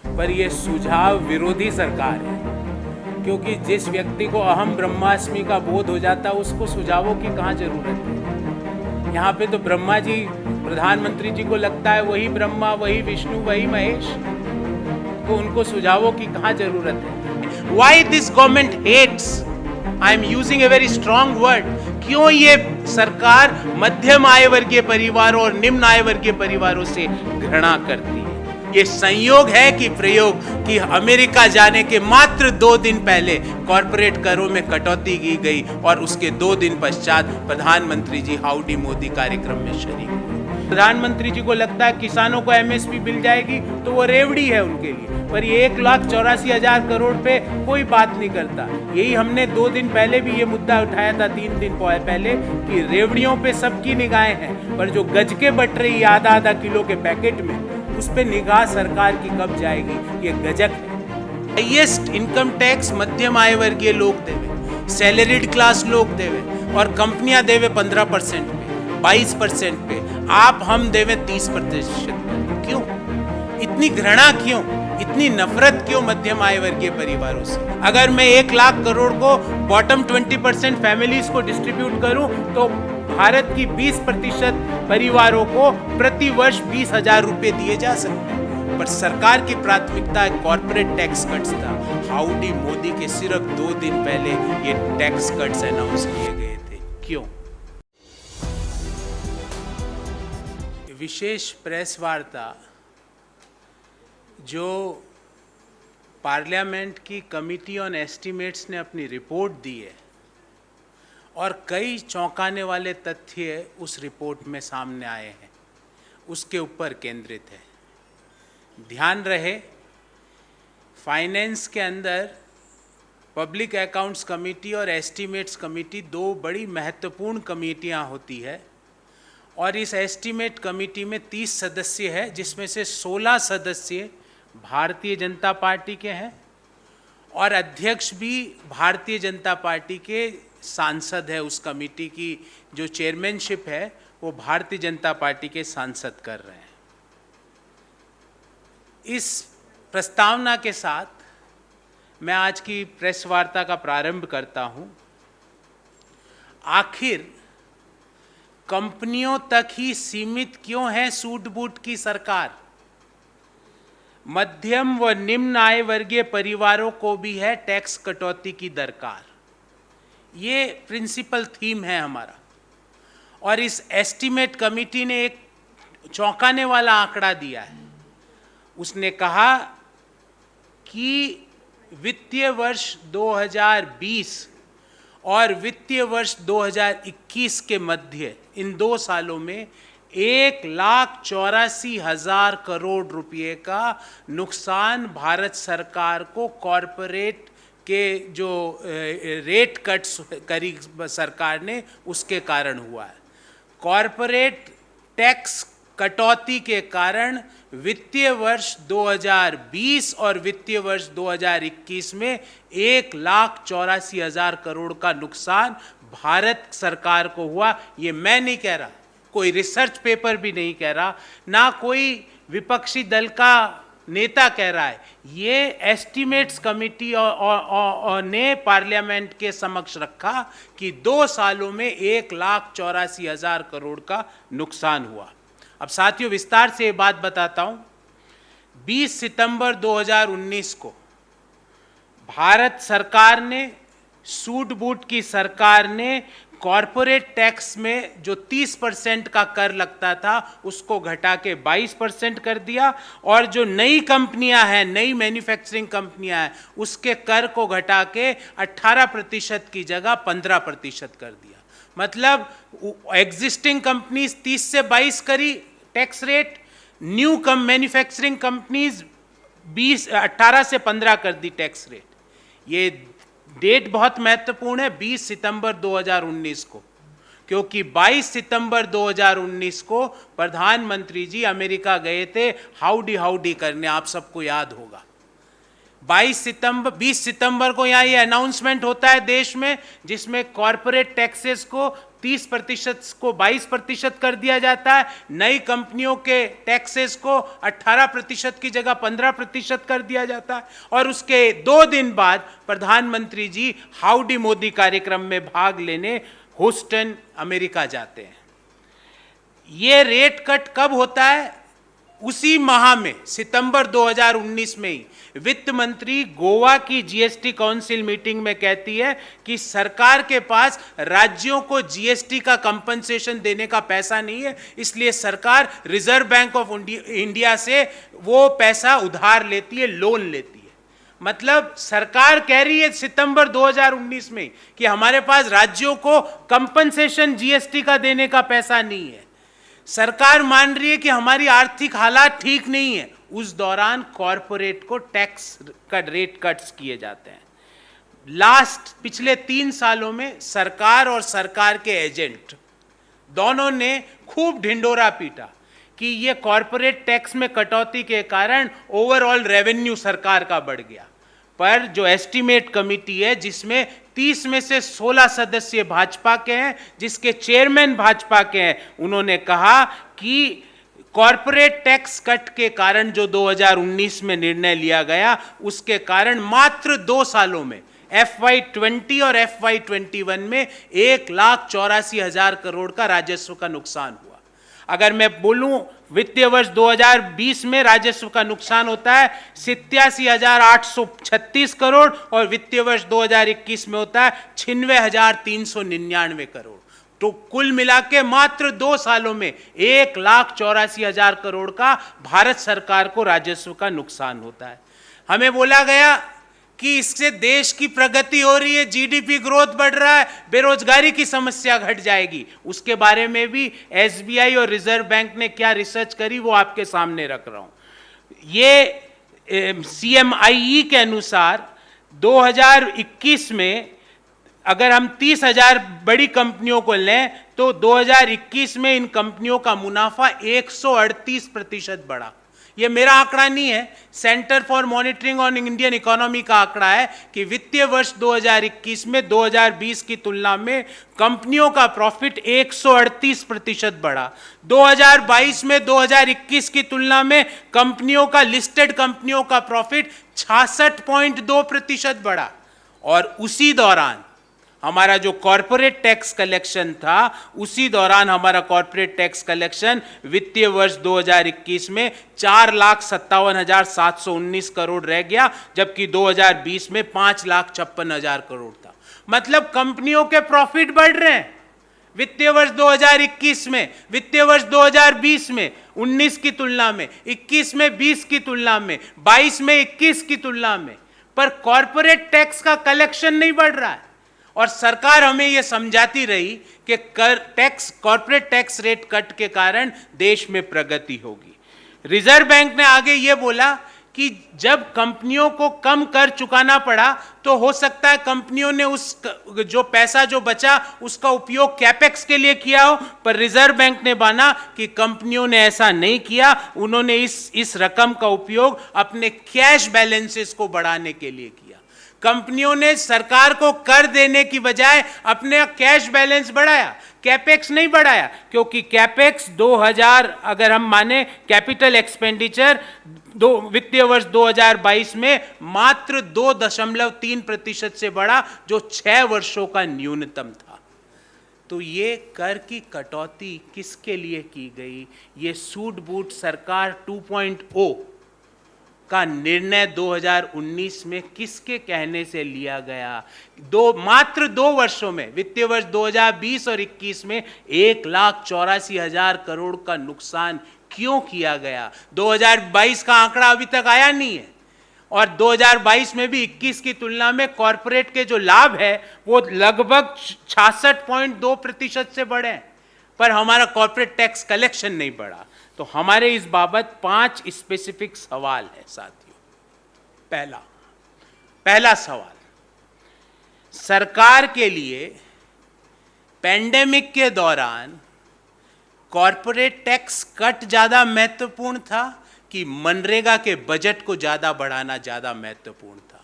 पर यह सुझाव विरोधी सरकार है, क्योंकि जिस व्यक्ति को अहम ब्रह्मास्मि का बोध हो जाता है उसको सुझावों की कहाँ जरूरत है। यहाँ पे तो ब्रह्मा जी, प्रधानमंत्री जी को लगता है वही ब्रह्मा, वही विष्णु, वही महेश, तो उनको सुझावों की कहाँ जरूरत है। Why this government hates, I am using a very strong word, क्यों ये सरकार मध्यम आय वर्गीय परिवारों और निम्न आय वर्गीय परिवारों से घृणा करती है। ये संयोग है कि प्रयोग कि अमेरिका जाने के मात्र 2 दिन पहले कॉरपोरेट करों में कटौती की गई और उसके 2 दिन पश्चात प्रधानमंत्री जी हाउडी मोदी कार्यक्रम में शरीक हुए। प्रधानमंत्री जी को लगता है किसानों को एमएसपी मिल जाएगी तो वो रेवड़ी है उनके लिए, पर ये 1,84,000 करोड़ पे कोई बात नहीं करता। यही हमने 2 दिन पहले भी ये मुद्दा उठाया था, 3 दिन पहले, कि रेवड़ियों पे सबकी निगाहें हैं, पर जो गज के बट रही आधा किलो के पैकेट में, उस पे निगाह सरकार की कब जाएगी, ये गजक है। हाईएस्ट इनकम टैक्स मध्यम आय वर्गीय लोग देवे, सैलरीड क्लास लोग देवे, और कंपनियां देवे 15% पे, 22% पे, आप हम देवे 30%। क्यों इतनी घृणा, क्यों इतनी नफरत, क्यों मध्यम आय वर्गीय परिवारों से? अगर मैं 1 लाख करोड़ को बॉटम 20% फैमिलीज को डिस्ट्रीब्यूट करूं तो भारत की 20% परिवारों को प्रति वर्ष 20,000 रुपए दिए जा सकते हैं। पर सरकार की प्राथमिकता कॉर्पोरेट टैक्स कट्स था। हाउडी मोदी के सिर्फ 2 दिन पहले ये टैक्स कट्स अनाउंस किए गए थे। क्यों? विशेष प्रेस वार्ता जो पार्लियामेंट की कमिटी ऑन एस्टीमेट्स ने अपनी रिपोर्ट दी है, और कई चौंकाने वाले तथ्य उस रिपोर्ट में सामने आए हैं, उसके ऊपर केंद्रित है। ध्यान रहे, फाइनेंस के अंदर पब्लिक अकाउंट्स कमेटी और एस्टीमेट्स कमेटी 2 बड़ी महत्वपूर्ण कमेटियां होती है, और इस एस्टीमेट कमेटी में 30 सदस्य है, जिसमें से 16 सदस्य भारतीय जनता पार्टी के हैं, और अध्यक्ष भी भारतीय जनता पार्टी के सांसद है। उस कमेटी की जो चेयरमैनशिप है वो भारतीय जनता पार्टी के सांसद कर रहे हैं। इस प्रस्तावना के साथ मैं आज की प्रेस वार्ता का प्रारंभ करता हूं। आखिर कंपनियों तक ही सीमित क्यों है सूट बूट की सरकार? मध्यम व निम्न आय वर्गीय परिवारों को भी है टैक्स कटौती की दरकार। ये प्रिंसिपल थीम है हमारा। और इस एस्टीमेट कमेटी ने एक चौंकाने वाला आंकड़ा दिया है। उसने कहा कि वित्तीय वर्ष 2020 और वित्तीय वर्ष 2021 के मध्य, इन 2 सालों में 1,84,000 करोड़ रुपए का नुकसान भारत सरकार को कॉरपोरेट के जो रेट कट्स करी सरकार ने, उसके कारण हुआ है। कॉरपोरेट टैक्स कटौती के कारण वित्तीय वर्ष 2020 और वित्तीय वर्ष 2021 में 1,84,000 करोड़ का नुकसान भारत सरकार को हुआ। ये मैं नहीं कह रहा, कोई रिसर्च पेपर भी नहीं कह रहा, ना कोई विपक्षी दल का नेता कह रहा है। ये एस्टीमेट्स कमेटी ने पार्लियामेंट के समक्ष रखा कि 2 सालों में 1,84,000 करोड़ का नुकसान हुआ। अब साथियों, विस्तार से ये बात बताता हूं। 20 सितंबर 2019 को भारत सरकार ने, सूट बूट की सरकार ने, कॉरपोरेट टैक्स में जो 30% का कर लगता था उसको घटा के 22% कर दिया, और जो नई कंपनियां हैं, नई मैन्युफैक्चरिंग कंपनियां हैं, उसके कर को घटा के 18% की जगह 15% कर दिया। मतलब एग्जिस्टिंग कंपनीज 30 से 22 करी tax rate, new manufacturing companies 18 से 15 कर दी टैक्स रेट। ये डेट बहुत महत्वपूर्ण है, 20 सितंबर 2019 को, क्योंकि 22 सितंबर 2019 को प्रधानमंत्री जी अमेरिका गए थे हाउडी करने, आप सबको याद होगा। 20 सितंबर को यहाँ ये अनाउंसमेंट होता है देश में, जिसमें कॉरपोरेट टैक्सेस को 30% को 22% कर दिया जाता है, नई कंपनियों के टैक्सेस को 18% की जगह 15% कर दिया जाता है, और उसके 2 दिन बाद प्रधानमंत्री जी हाउडी मोदी कार्यक्रम में भाग लेने ह्यूस्टन अमेरिका जाते हैं। ये रेट कट कब होता है? उसी माह में, सितंबर 2019 में ही वित्त मंत्री गोवा की जीएसटी काउंसिल मीटिंग में कहती है कि सरकार के पास राज्यों को जीएसटी का कंपनसेशन देने का पैसा नहीं है, इसलिए सरकार रिजर्व बैंक ऑफ इंडिया से वो पैसा उधार लेती है, लोन लेती है। मतलब सरकार कह रही है सितंबर 2019 में कि हमारे पास राज्यों को कंपनसेशन जीएसटी का देने का पैसा नहीं है। सरकार मान रही है कि हमारी आर्थिक हालात ठीक नहीं है। उस दौरान कॉरपोरेट को टैक्स का रेट कट्स किए जाते हैं। पिछले 3 सालों में सरकार और सरकार के एजेंट दोनों ने खूब ढिंडोरा पीटा कि ये कॉरपोरेट टैक्स में कटौती के कारण ओवरऑल रेवेन्यू सरकार का बढ़ गया। पर जो एस्टीमेट कमिटी है, जिसमें 30 में से 16 सदस्य भाजपा के हैं, जिसके चेयरमैन भाजपा के हैं, उन्होंने कहा कि कॉरपोरेट टैक्स कट के कारण जो 2019 में निर्णय लिया गया, उसके कारण मात्र 2 सालों में FY20 और FY21 में 1,84,000 करोड़ का राजस्व का नुकसान हुआ। अगर मैं बोलूं वित्तीय वर्ष 2020 में राजस्व का नुकसान होता है 87,836 करोड़ और वित्तीय वर्ष 2021 में होता है 96,399 करोड़। तो कुल मिला के मात्र 2 सालों में 1,84,000 करोड़ का भारत सरकार को राजस्व का नुकसान होता है। हमें बोला गया कि इससे देश की प्रगति हो रही है, जीडीपी ग्रोथ बढ़ रहा है, बेरोजगारी की समस्या घट जाएगी। उसके बारे में भी एसबीआई और रिजर्व बैंक ने क्या रिसर्च करी वो आपके सामने रख रहा हूं। ये CMIE के अनुसार 2021 में अगर हम 30,000 बड़ी कंपनियों को लें तो 2021 में इन कंपनियों का मुनाफा 138% बढ़ा। ये मेरा आंकड़ा नहीं है, centre for monitoring on Indian economy का आंकड़ा है कि वित्तीय वर्ष 2021 में 2020 की तुलना में कंपनियों का प्रॉफिट 138% बढ़ा। 2022 में 2021 की तुलना में कंपनियों का, लिस्टेड कंपनियों का प्रॉफिट 66.2% बढ़ा। और उसी दौरान हमारा जो कॉरपोरेट टैक्स कलेक्शन था, उसी दौरान हमारा कॉरपोरेट टैक्स कलेक्शन वित्तीय वर्ष 2021 में 4,57,719 करोड़ रह गया, जबकि 2020 में 5,56,000 करोड़ था। मतलब कंपनियों के प्रॉफिट बढ़ रहे हैं वित्तीय वर्ष 2021 में, वित्तीय वर्ष 2020 में 19 की तुलना में, 21 में 20 की तुलना में, 22 में 21 की तुलना में, पर कॉरपोरेट टैक्स का कलेक्शन नहीं बढ़ रहा है। और सरकार हमें यह समझाती रही कि कॉर्पोरेट टैक्स रेट कट के कारण देश में प्रगति होगी। रिजर्व बैंक ने आगे यह बोला कि जब कंपनियों को कम कर चुकाना पड़ा तो हो सकता है कंपनियों ने उस जो पैसा जो बचा उसका उपयोग कैपेक्स के लिए किया हो, पर रिजर्व बैंक ने माना कि कंपनियों ने ऐसा नहीं किया। उन्होंने इस रकम का उपयोग अपने कैश बैलेंसेस को बढ़ाने के लिए किया। कंपनियों ने सरकार को कर देने की बजाय अपने कैश बैलेंस बढ़ाया, कैपेक्स नहीं बढ़ाया, क्योंकि कैपेक्स 2000 अगर हम माने कैपिटल एक्सपेंडिचर वित्तीय वर्ष 2022 में मात्र 2.3% से बढ़ा, जो 6 वर्षों का न्यूनतम था। तो ये कर की कटौती किसके लिए की गई? ये सूट बूट सरकार 2.0 का निर्णय 2019 में किसके कहने से लिया गया? मात्र 2 वर्षों में, वित्तीय वर्ष 2020 और 21 में 1,84,000 करोड़ का नुकसान क्यों किया गया? 2022 का आंकड़ा अभी तक आया नहीं है, और 2022 में भी 21 की तुलना में कॉरपोरेट के जो लाभ है वो लगभग 66.2% से बढ़े हैं, पर हमारा कॉरपोरेट टैक्स कलेक्शन नहीं बढ़ा। तो हमारे इस बाबत 5 स्पेसिफिक सवाल है साथियों। पहला सवाल, सरकार के लिए पेंडेमिक के दौरान कॉरपोरेट टैक्स कट ज्यादा महत्वपूर्ण था कि मनरेगा के बजट को ज्यादा बढ़ाना ज्यादा महत्वपूर्ण था?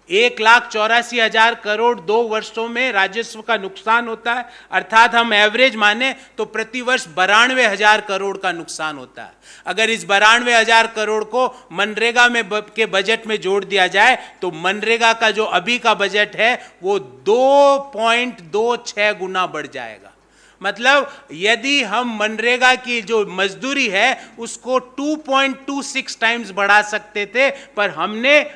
1,84,000 करोड़ 2 वर्षों में राजस्व का नुकसान होता है, अर्थात हम एवरेज माने तो प्रतिवर्ष 92,000 करोड़ का नुकसान होता है। अगर इस 92,000 करोड़ को मनरेगा में के बजट में जोड़ दिया जाए तो मनरेगा का जो अभी का बजट है वो 2.26 गुना बढ़ जाएगा। मतलब यदि हम मनरेगा की जो मजदूरी है उसको 2.26 टाइम्स बढ़ा सकते थे, पर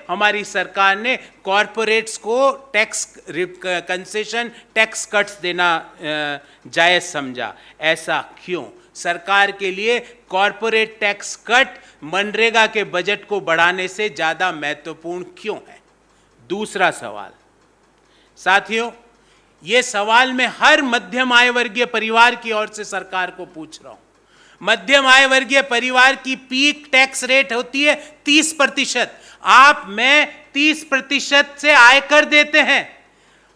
हमारी सरकार ने कॉरपोरेट्स को टैक्स कंसेशन, टैक्स कट्स देना जायज समझा। ऐसा क्यों? सरकार के लिए कॉरपोरेट टैक्स कट मनरेगा के बजट को बढ़ाने से ज्यादा महत्वपूर्ण क्यों है? दूसरा सवाल साथियों, ये सवाल मैं हर मध्यम आय वर्गीय परिवार की ओर से सरकार को पूछ रहा हूं। मध्यम आय वर्गीय परिवार की पीक टैक्स रेट होती है 30%। आप मैं 30% से आयकर देते हैं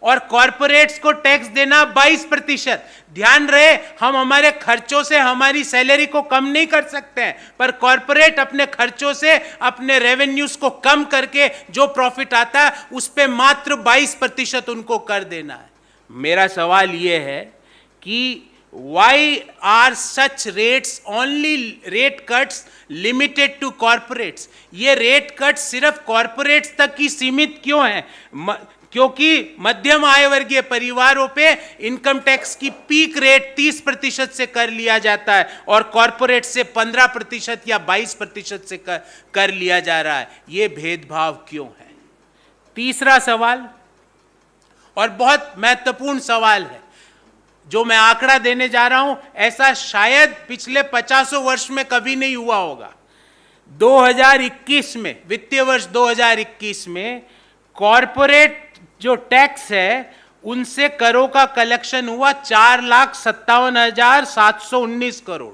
और कॉरपोरेट्स को टैक्स देना 22%। ध्यान रहे, हम हमारे खर्चों से हमारी सैलरी को कम नहीं कर सकते हैं, पर कॉरपोरेट अपने खर्चों से अपने रेवेन्यूज को कम करके जो प्रॉफिट आता है उस पे मात्र 22% उनको कर देना है। मेरा सवाल यह है कि why are such rates only rate cuts limited to corporates? ये रेट कट सिर्फ कॉरपोरेट्स तक ही सीमित क्यों है? क्योंकि मध्यम आय वर्गीय परिवारों पे इनकम टैक्स की पीक रेट 30% से कर लिया जाता है और कॉरपोरेट से 15% या 22% से कर लिया जा रहा है। ये भेदभाव क्यों है? तीसरा सवाल और बहुत महत्वपूर्ण सवाल है जो मैं आंकड़ा देने जा रहा हूं, ऐसा शायद पिछले 50 वर्ष में कभी नहीं हुआ होगा। 2021 में, वित्तीय वर्ष 2021 में कॉरपोरेट जो टैक्स है उनसे करों का कलेक्शन हुआ 4,57,719 करोड़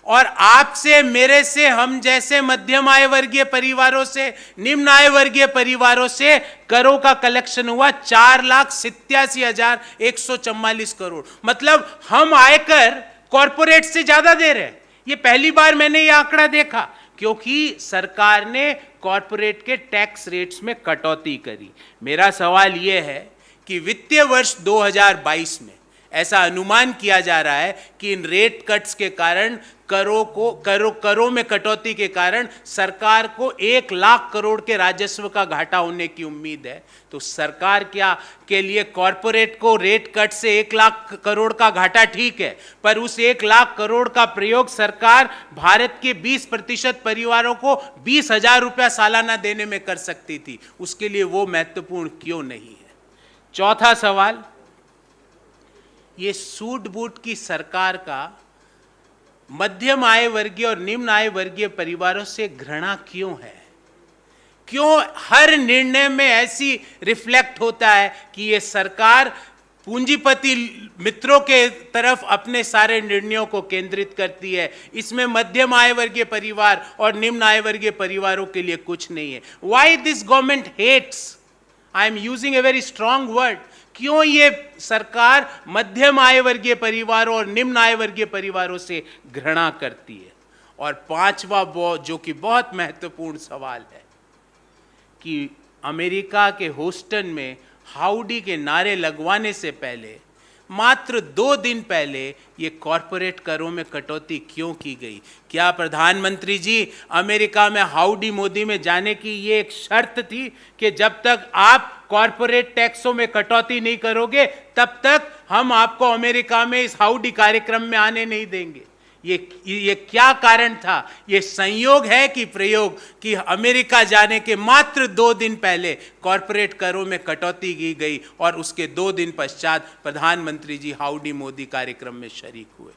और आपसे, मेरे से, हम जैसे मध्यम आय वर्गीय परिवारों से, निम्न आय वर्गीय परिवारों से करों का कलेक्शन हुआ 4,87,144 करोड़। मतलब हम आयकर कॉरपोरेट से ज्यादा दे रहे हैं। ये पहली बार मैंने ये आंकड़ा देखा क्योंकि सरकार ने कॉरपोरेट के टैक्स रेट्स में कटौती करी। मेरा सवाल यह है कि वित्तीय वर्ष 2022 में ऐसा अनुमान किया जा रहा है कि इन रेट कट्स के कारण करों में कटौती के कारण सरकार को 1 लाख करोड़ के राजस्व का घाटा होने की उम्मीद है। तो सरकार क्या के लिए कॉरपोरेट को रेट कट से 1 लाख करोड़ का घाटा ठीक है, पर उस 1 लाख करोड़ का प्रयोग सरकार भारत के 20% परिवारों को 20,000 रुपया सालाना देने में कर सकती थी। उसके लिए वो महत्वपूर्ण क्यों नहीं है? चौथा सवाल, ये सूट बूट की सरकार का मध्यम आय वर्गीय और निम्न आय वर्गीय परिवारों से घृणा क्यों है? क्यों हर निर्णय में ऐसी रिफ्लेक्ट होता है कि ये सरकार पूंजीपति मित्रों के तरफ अपने सारे निर्णयों को केंद्रित करती है? इसमें मध्यम आय वर्गीय परिवार और निम्न आय वर्गीय परिवारों के लिए कुछ नहीं है। Why this government hates? I am using a very strong word. क्यों ये सरकार मध्यम आय वर्गीय परिवारों और निम्न आय वर्गीय परिवारों से घृणा करती है? और पांचवा जो कि बहुत महत्वपूर्ण सवाल है कि अमेरिका के ह्यूस्टन में हाउडी के नारे लगवाने से पहले, मात्र 2 दिन पहले, ये कॉरपोरेट करों में कटौती क्यों की गई? क्या प्रधानमंत्री जी, अमेरिका में हाउडी मोदी में जाने की ये एक शर्त थी कि जब तक आप कॉरपोरेट टैक्सों में कटौती नहीं करोगे तब तक हम आपको अमेरिका में इस हाउडी कार्यक्रम में आने नहीं देंगे? ये क्या कारण था? ये संयोग है कि प्रयोग कि अमेरिका जाने के मात्र 2 दिन पहले कॉरपोरेट करों में कटौती की गई और उसके 2 दिन पश्चात प्रधानमंत्री जी हाउडी मोदी कार्यक्रम में शरीक हुए।